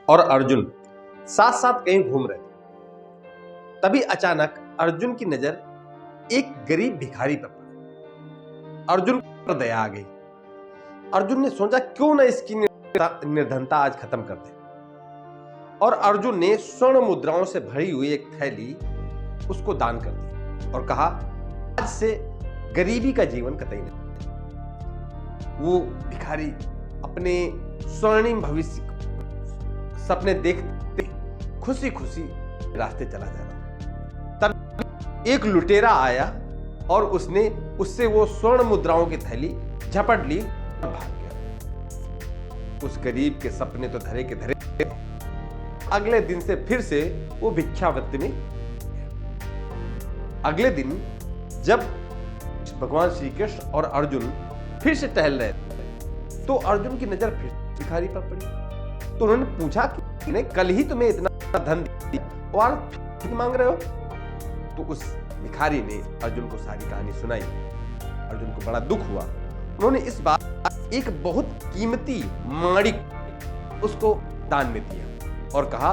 और अर्जुन साथ साथ कहीं घूम रहे थे। तभी अचानक अर्जुन की नजर एक गरीब भिखारी पर पड़ी। अर्जुन पर दया आ गई। अर्जुन ने सोचा क्यों ना इसकी निर्धनता आज खत्म कर दे, और अर्जुन ने स्वर्ण मुद्राओं से भरी हुई एक थैली उसको दान कर दी और कहा, आज से गरीबी का जीवन कतई नहीं। वो भिखारी अपने स्वर्णिम भविष्य सपने देखते खुशी खुशी रास्ते चला जा रहा। तब एक लुटेरा आया और उसने उससे वो स्वर्ण मुद्राओं की थैली झपट ली और भाग गया। उस गरीब के सपने तो धरे के धरे। अगले दिन से फिर से वो भिक्षावृत्ति में। अगले दिन जब भगवान श्री कृष्ण और अर्जुन फिर से टहल रहे थे तो अर्जुन की नजर फिर भिखारी पर पड़ी। तो उन्होंने पूछा कि कल ही तुम्हें इतना धन दिया और फिर मांग रहे हो? तो उस भिखारी ने अर्जुन को सारी कहानी सुनाई। अर्जुन को बड़ा दुख हुआ। उन्होंने इस बार एक बहुत कीमती माणिक उसको दान में दिया और कहा,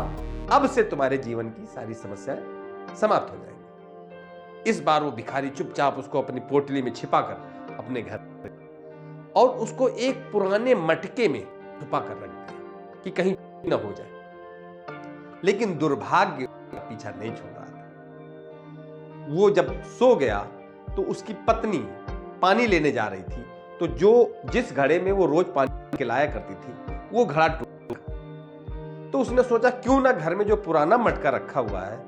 अब से तुम्हारे जीवन की सारी समस्याएं समाप्त हो जाएंगी। इस बार वो भिखारी चुपचाप उसको अपनी पोटली में छिपाकर अपने घर और उसको एक पुराने मटके में छुपा कर रख दिया कि कहीं न हो जाए। लेकिन दुर्भाग्य पीछा नहीं छोड़ रहा था। वो जब सो गया तो उसकी पत्नी पानी लेने जा रही थी, तो जिस घड़े में वो रोज पानी के लाया करती थी वो घड़ा टूट गया। तो उसने सोचा क्यों ना घर में जो पुराना मटका रखा हुआ है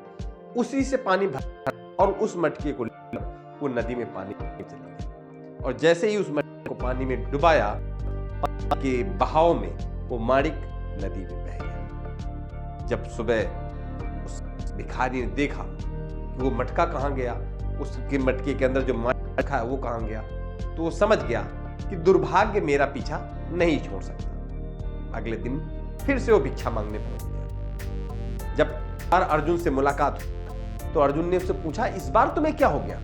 उसी से पानी भर और उस मटके को वो नदी में पानी चला गया। और जैसे ही उस मटके को पानी में डुबाया के बहाव में वो माणिक नदी में बह गया। जब सुबह उस भिखारी ने देखा वो मटका कहां गया, उसके मटके के अंदर जो माणिक रखा है वो कहां गया, तो वो समझ गया कि दुर्भाग्य मेरा पीछा नहीं छोड़ सकता। अगले दिन फिर से वो भिक्षा मांगने पहुंच गया। जब अर्जुन से मुलाकात हुई तो अर्जुन ने उससे पूछा, इस बार तुम्हें क्या हो गया?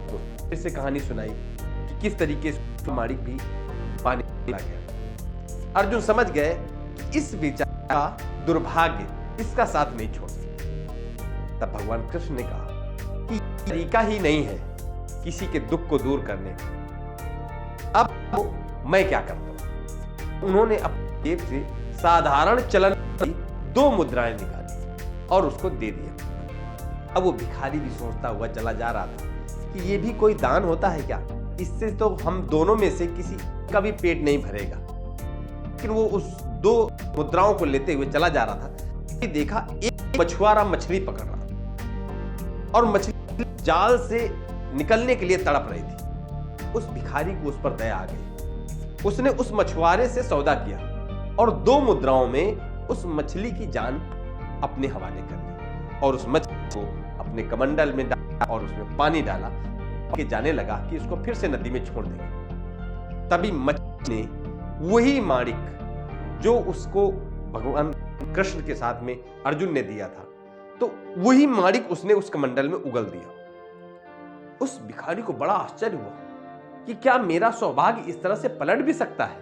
तो फिर से कहानी सुनाई कि किस तरीके से माणिक भी पानी ला गया। अर्जुन समझ गए कि इस बेचारे का दुर्भाग्य इसका साथ नहीं छोड़ सकता। तब भगवान कृष्ण ने कहा कि तरीका ही नहीं है किसी के दुख को दूर करने का। अब मैं क्या करता हूं? उन्होंने अपनी जेब से साधारण चलन की 2 मुद्राएं निकाली और उसको दे दिया। अब वो भिखारी भी सोचता हुआ चला जा रहा था कि ये भी कोई दान होता है क्या? इससे तो हम दोनों में से किसी का भी पेट नहीं भरेगा। लेकिन वो उस 2 मुद्राओं को लेते हुए चला जा रहा था कि देखा एक मछुआरा मछली पकड़ रहा था और मछली जाल से निकलने के लिए तड़प रही थी। उस भिखारी को उस पर दया आ गई। उसने उस मछुआरे से सौदा किया और 2 मुद्राओं में उस मछली की जान अपने हवाले कर ली और उस मछली को अपने कमंडल में डाला और उसमें पानी डाला के जाने लगा कि उसको फिर से नदी में छोड़ देंगे। तभी मछली ने वही माणिक जो उसको भगवान कृष्ण के साथ में अर्जुन ने दिया था, तो वही माणिक उसने उस कमंडल में उगल दिया। उस भिखारी को बड़ा आश्चर्य हुआ कि क्या मेरा सौभाग्य इस तरह से पलट भी सकता है,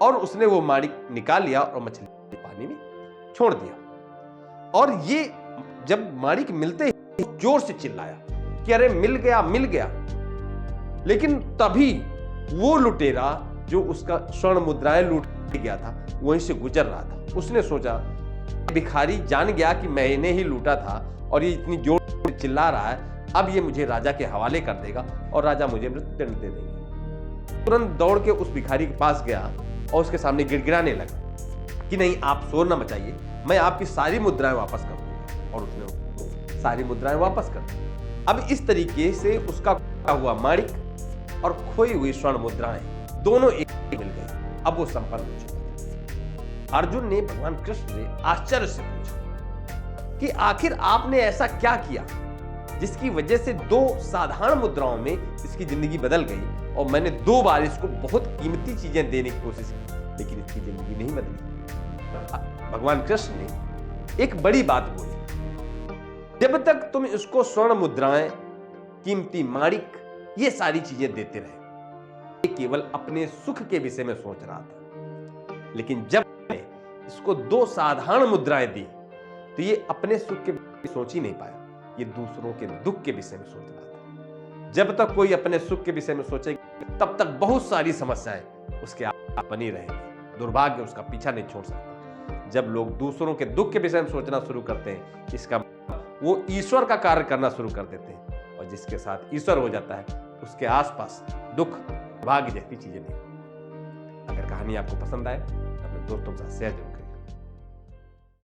और उसने वो माणिक निकाल लिया और मछली पानी में छोड़ दिया। और ये जब माणिक मिलते ही जोर से चिल्लाया कि अरे मिल गया मिल गया। लेकिन तभी वो लुटेरा जो उसका स्वर्ण मुद्राएं लूट गया था वहीं से गुजर रहा था। उसने सोचा भिखारी जान गया कि मैंने ही लूटा था और ये इतनी जोर से चिल्ला रहा है, अब ये मुझे राजा के हवाले कर देगा और राजा मुझे मृत्युदंड दे देंगे। तुरंत दौड़ के उस भिखारी के पास गया और उसके सामने गिड़गिड़ाने लगा कि नहीं, आप शोर ना मचाइए, मैं आपकी सारी मुद्राएं वापस कर दूंगा। और उसने सारी मुद्राएं वापस कर दी। अब इस तरीके से उसका हुआ माणिक और खोई हुई स्वर्ण मुद्राएं दोनों एक मिल गई। अब वो संपन्न हो चुका। अर्जुन ने भगवान कृष्ण से आश्चर्य से पूछा कि आखिर आपने ऐसा क्या किया जिसकी वजह से 2 साधारण मुद्राओं में इसकी जिंदगी बदल गई और मैंने 2 बार इसको बहुत कीमती चीजें देने की कोशिश की लेकिन इसकी जिंदगी नहीं बदली। भगवान कृष्ण ने एक बड़ी बात बोली, जब तक तुम इसको स्वर्ण मुद्राएं, कीमती माणिक, ये सारी चीजें देते रहे, ये केवल अपने सुख के विषय में सोच रहा था। लेकिन जब इसको 2 साधारण मुद्राएं दी तो ये अपने सुख के विषय में सोच ही नहीं पाया, ये दूसरों के दुख के विषय में सोच रहा था। जब तक कोई अपने सुख के विषय में सोचेगा तब तक बहुत सारी समस्याएं उसके आप बनी रहेगी, दुर्भाग्य उसका पीछा नहीं छोड़ सकता। जब लोग दूसरों के दुख के विषय में सोचना शुरू करते हैं, इसका वो ईश्वर का कार्य करना शुरू कर देते हैं, और जिसके साथ ईश्वर हो जाता है उसके आसपास दुख, भाग्य जैसी चीजें नहीं। अगर कहानी आपको पसंद आए तो अपने दोस्तों के साथ शेयर जरूर करें।